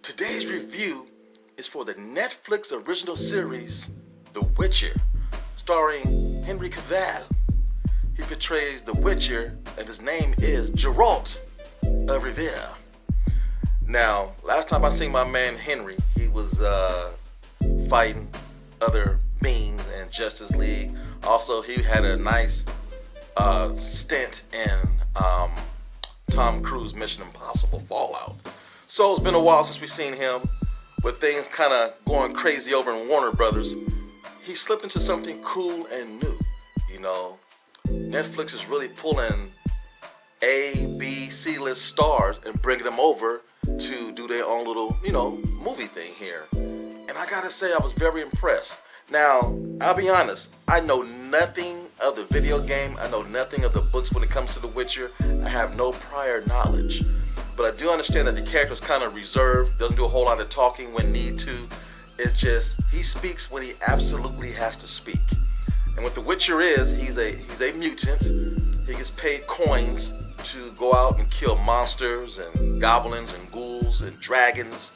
Today's review is for the Netflix original series, The Witcher, starring Henry Cavill. He portrays The Witcher, and his name is Geralt of Rivia. Now, last time I seen my man Henry, he was fighting other beings in Justice League. Also, he had a nice stint in Tom Cruise Mission Impossible Fallout. So it's been a while since we've seen him, with things kind of going crazy over in Warner Brothers. He slipped into something cool and new. You know, Netflix is really pulling A, B, C-list stars and bringing them over to do their own little, movie thing here. And I gotta say, I was very impressed. Now, I'll be honest, I know nothing of the video game. I know nothing of the books when it comes to The Witcher. I have no prior knowledge. But I do understand that the character is kind of reserved, doesn't do a whole lot of talking when need to. It's just, he speaks when he absolutely has to speak. And what The Witcher is, he's a mutant. He gets paid coins to go out and kill monsters and goblins and ghouls and dragons,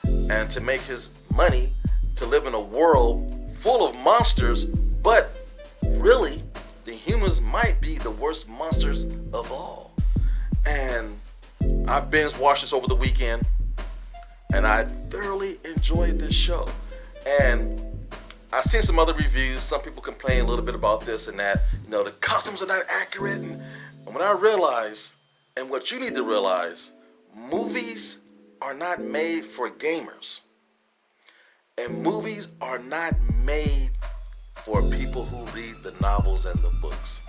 and to make his money to live in a world full of monsters, but really, the humans might be the worst monsters of all. And I binge watched this over the weekend, and I thoroughly enjoyed this show. And I've seen some other reviews. Some people complain a little bit about this and that. The costumes are not accurate. And when I realize, and what you need to realize, movies are not made for gamers. And movies are not made for people who read the novels and the books.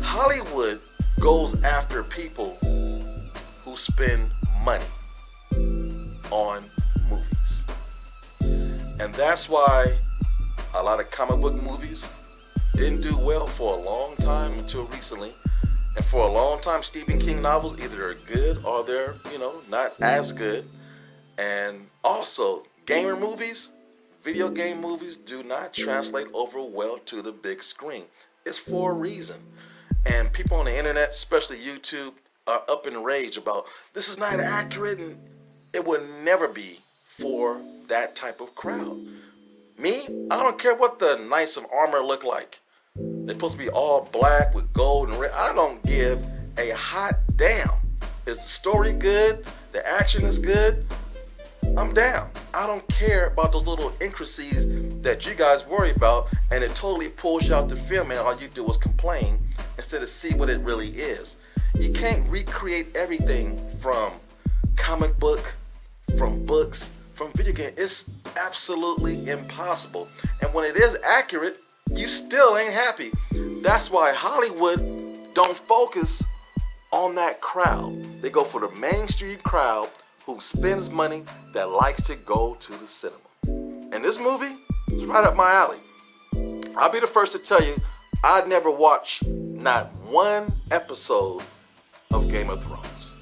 Hollywood goes after people who spend money on movies. And that's why a lot of comic book movies didn't do well for a long time until recently. And for a long time, Stephen King novels either are good or they're, not as good. And also, gamer movies, video game movies do not translate over well to the big screen. It's for a reason. And people on the internet, especially YouTube, are up in rage about this is not accurate, and it will never be for that type of crowd. Me, I don't care what the knights of armor look like. They're supposed to be all black with gold and red. I don't give a hot damn. Is the story good? The action is good? I'm down. I don't care about those little intricacies that you guys worry about, and it totally pulls you out the film, and all you do is complain instead of see what it really is. You can't recreate everything from comic book, from books, from video game. It's absolutely impossible. And when it is accurate, you still ain't happy. That's why Hollywood don't focus on that crowd. They go for the mainstream crowd who spends money that likes to go to the cinema. And this movie is right up my alley. I'll be the first to tell you, I never watched not one episode of Game of Thrones.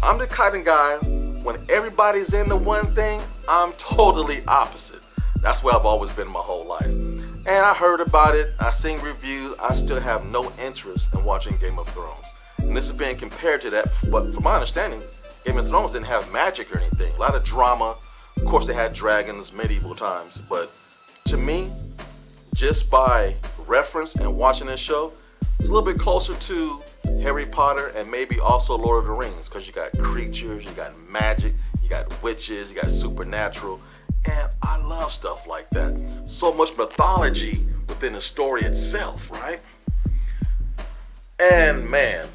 I'm the kind of guy, when everybody's into one thing, I'm totally opposite. That's where I've always been my whole life. And I heard about it, I seen reviews, I still have no interest in watching Game of Thrones. And this is being compared to that, but from my understanding, Game of Thrones didn't have magic or anything. A lot of drama. Of course, they had dragons, medieval times. But to me, just by reference and watching this show, it's a little bit closer to Harry Potter and maybe also Lord of the Rings, because you got creatures, you got magic, you got witches, you got supernatural. And I love stuff like that. So much mythology within the story itself, right? And man,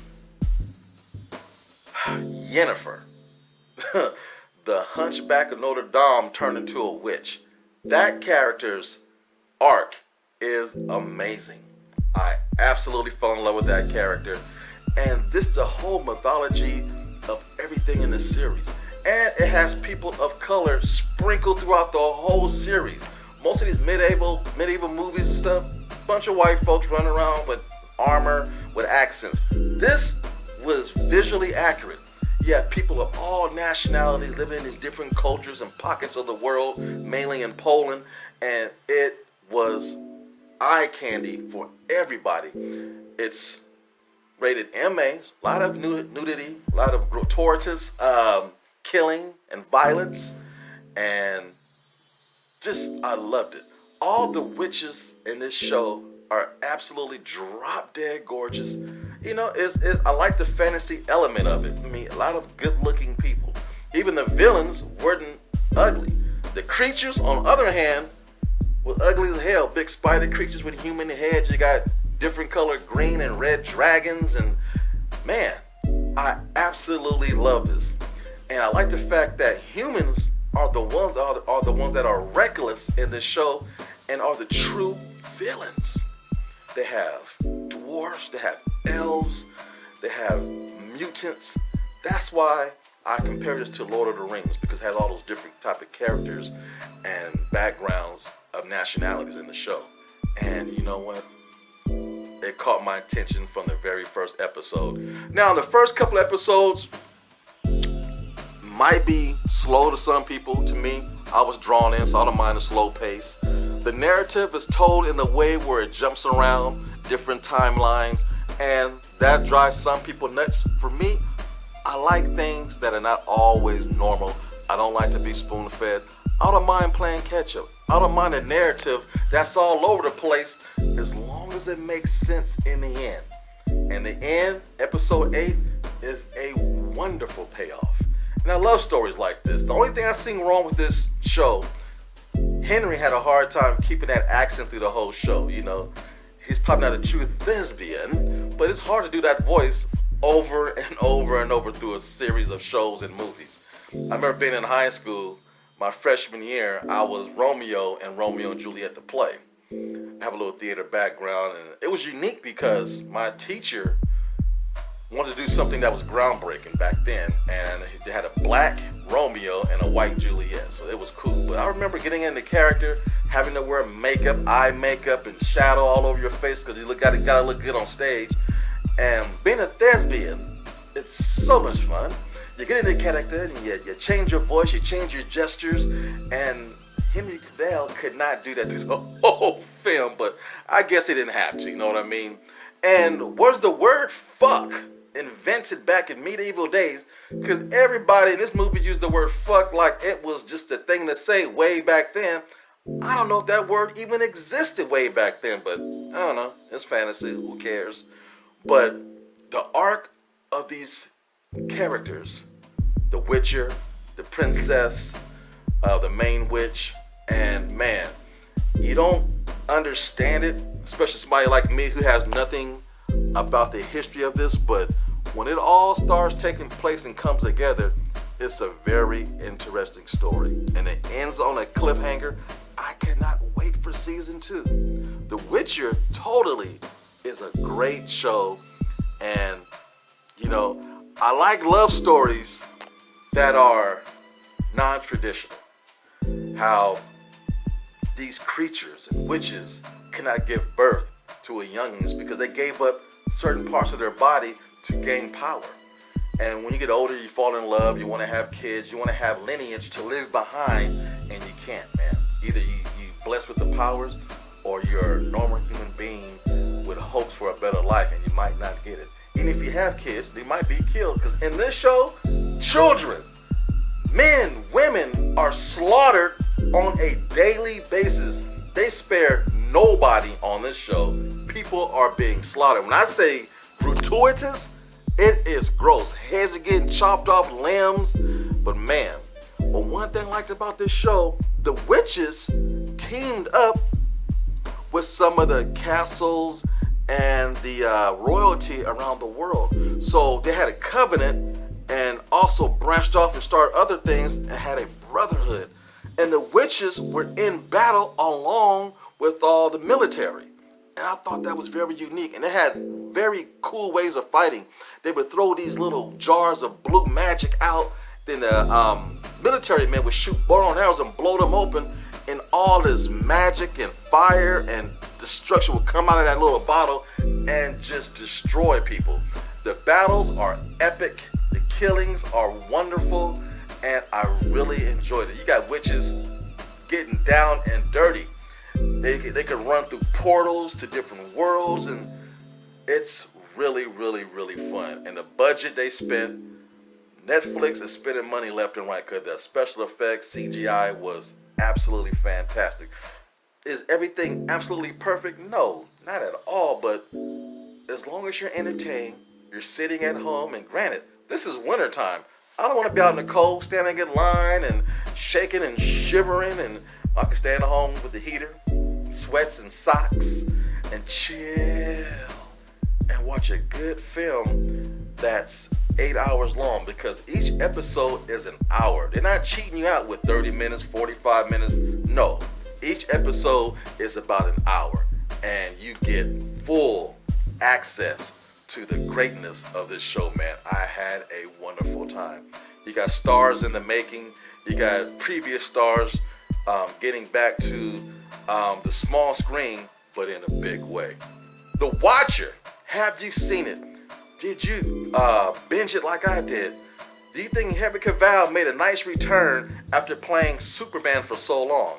Yennefer, the Hunchback of Notre Dame turned into a witch. That character's arc is amazing. I absolutely fell in love with that character. And this is the whole mythology of everything in the series. And it has people of color sprinkled throughout the whole series. Most of these medieval movies and stuff, bunch of white folks running around with armor, with accents. This was visually accurate. You have people of all nationalities living in these different cultures and pockets of the world, mainly in Poland, and it was eye candy for everybody. It's rated MA, a lot of nudity, a lot of gratuitous killing and violence, and I loved it. All the witches in this show are absolutely drop dead gorgeous. You know, I like the fantasy element of it. I mean, a lot of good looking people. Even the villains weren't ugly. The creatures, on the other hand, were ugly as hell. Big spider creatures with human heads. You got different colored green and red dragons, and man, I absolutely love this. And I like the fact that humans are the ones that are reckless in this show and are the true villains. They have dwarves, they have elves, they have mutants. That's why I compare this to Lord of the Rings, because it has all those different type of characters and backgrounds of nationalities in the show. And you know what? It caught my attention from the very first episode. Now, the first couple episodes might be slow to some people. To me, I was drawn in, so I don't mind the slow pace. The narrative is told in a way where it jumps around different timelines, and that drives some people nuts. For me, I like things that are not always normal. I don't like to be spoon-fed. I don't mind playing catch-up. I don't mind a narrative that's all over the place as long as it makes sense in the end. And the end, episode 8, is a wonderful payoff. And I love stories like this. The only thing I seen wrong with this show, Henry had a hard time keeping that accent through the whole show. You know, he's probably not a true thespian, but it's hard to do that voice over and over and over through a series of shows and movies. I remember being in high school, my freshman year, I was Romeo and Romeo and Juliet the play. I have a little theater background, and it was unique because my teacher wanted to do something that was groundbreaking back then, and they had a black Romeo and a white Juliet, so it was cool. But I remember getting into character, having to wear makeup, eye makeup, and shadow all over your face because you gotta look good on stage. And being a thespian, it's so much fun. You get into character, and you change your voice, you change your gestures, and Henry Cavill could not do that through the whole film, but I guess he didn't have to, you know what I mean? And was the word fuck invented back in medieval days? Because everybody in this movie used the word fuck like it was just a thing to say way back then. I don't know if that word even existed way back then, but I don't know. It's fantasy, who cares? But the arc of these characters, the Witcher, the princess, the main witch, and man, you don't understand it, especially somebody like me who has nothing about the history of this, but when it all starts taking place and comes together, it's a very interesting story, and it ends on a cliffhanger. I cannot wait for season 2. The Witcher totally is a great show, and you know, I like love stories that are non-traditional. How these creatures and witches cannot give birth to a youngins because they gave up certain parts of their body to gain power. And when you get older, you fall in love, you want to have kids, you want to have lineage to live behind, and you can't, man. Either you blessed with the powers, or you're a normal human being with hopes for a better life, and you might not get it. Even if you have kids, they might be killed. Because in this show, children, men, women are slaughtered on a daily basis. They spare nobody on this show. People are being slaughtered. When I say gratuitous, it is gross. Heads are getting chopped off, limbs. But man, one thing I liked about this show, the witches teamed up with some of the castles and the royalty around the world. So they had a covenant and also branched off and started other things and had a brotherhood. And the witches were in battle along with all the military. And I thought that was very unique. And they had very cool ways of fighting. They would throw these little jars of blue magic out. Then the military men would shoot bow and arrows and blow them open. And all this magic and fire and destruction would come out of that little bottle and just destroy people. The battles are epic. The killings are wonderful. And I really enjoyed it. You got witches getting down and dirty. They can run through portals to different worlds, and it's really, really, really fun. And the budget they spent, Netflix is spending money left and right because the special effects, CGI was absolutely fantastic. Is everything absolutely perfect? No, not at all, but as long as you're entertained, you're sitting at home, and granted, this is wintertime. I don't want to be out in the cold, standing in line and shaking and shivering, and I can stay at home with the heater, sweats and socks, and chill and watch a good film that's 8 hours long, because each episode is an hour. They're not cheating you out with 30 minutes, 45 minutes. No, each episode is about an hour, and you get full access to the greatness of this show, man. I had a wonderful time. You got stars in the making. You got previous stars getting back to the small screen, but in a big way. The Watcher, have you seen it? Did you binge it like I did? Do you think Henry Cavill made a nice return after playing Superman for so long?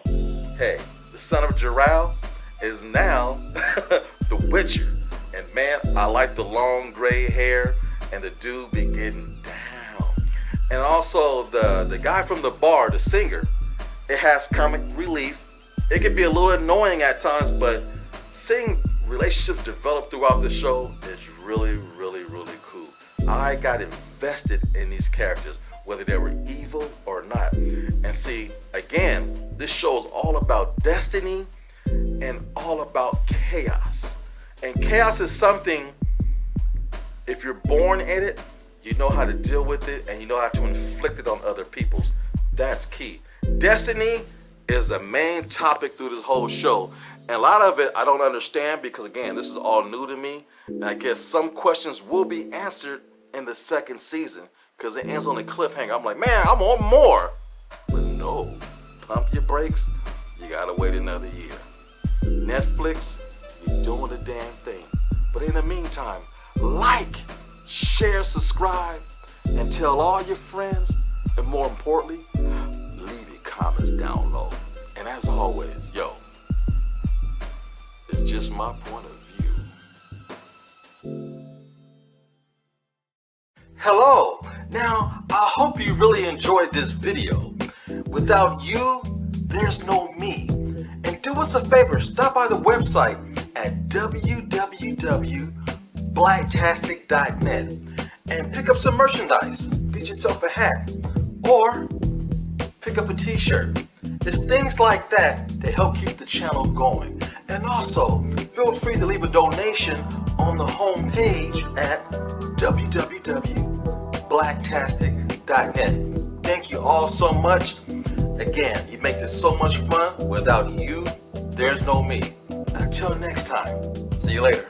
Hey, the son of Geralt is now the Witcher. And man, I like the long gray hair, and the dude be getting down. And also the guy from the bar, the singer, it has comic relief. It can be a little annoying at times, but seeing relationships develop throughout the show is really, really, really cool. I got invested in these characters, whether they were evil or not. And see, again, this show is all about destiny and all about chaos. And chaos is something, if you're born in it, you know how to deal with it, and you know how to inflict it on other people's. That's key. Destiny is the main topic through this whole show. And a lot of it I don't understand, because again, this is all new to me. And I guess some questions will be answered in the second season, because it ends on a cliffhanger. I'm like, man, I'm on more. But no, pump your brakes. You gotta wait another year. Netflix, you're doing the damn thing. But in the meantime, like, share, subscribe, and tell all your friends. And more importantly, leave your comments down low. And as always, yo, it's just my point of view. Hello. Now, I hope you really enjoyed this video. Without you, there's no me. And do us a favor, stop by the website at www.blacktastic.net and pick up some merchandise. Get yourself a hat or pick up a t-shirt. It's things like that that help keep the channel going. And also, feel free to leave a donation on the home page at www.blacktastic.net. Thank you all so much. Again, you make this so much fun. Without you, there's no me. Until next time, see you later.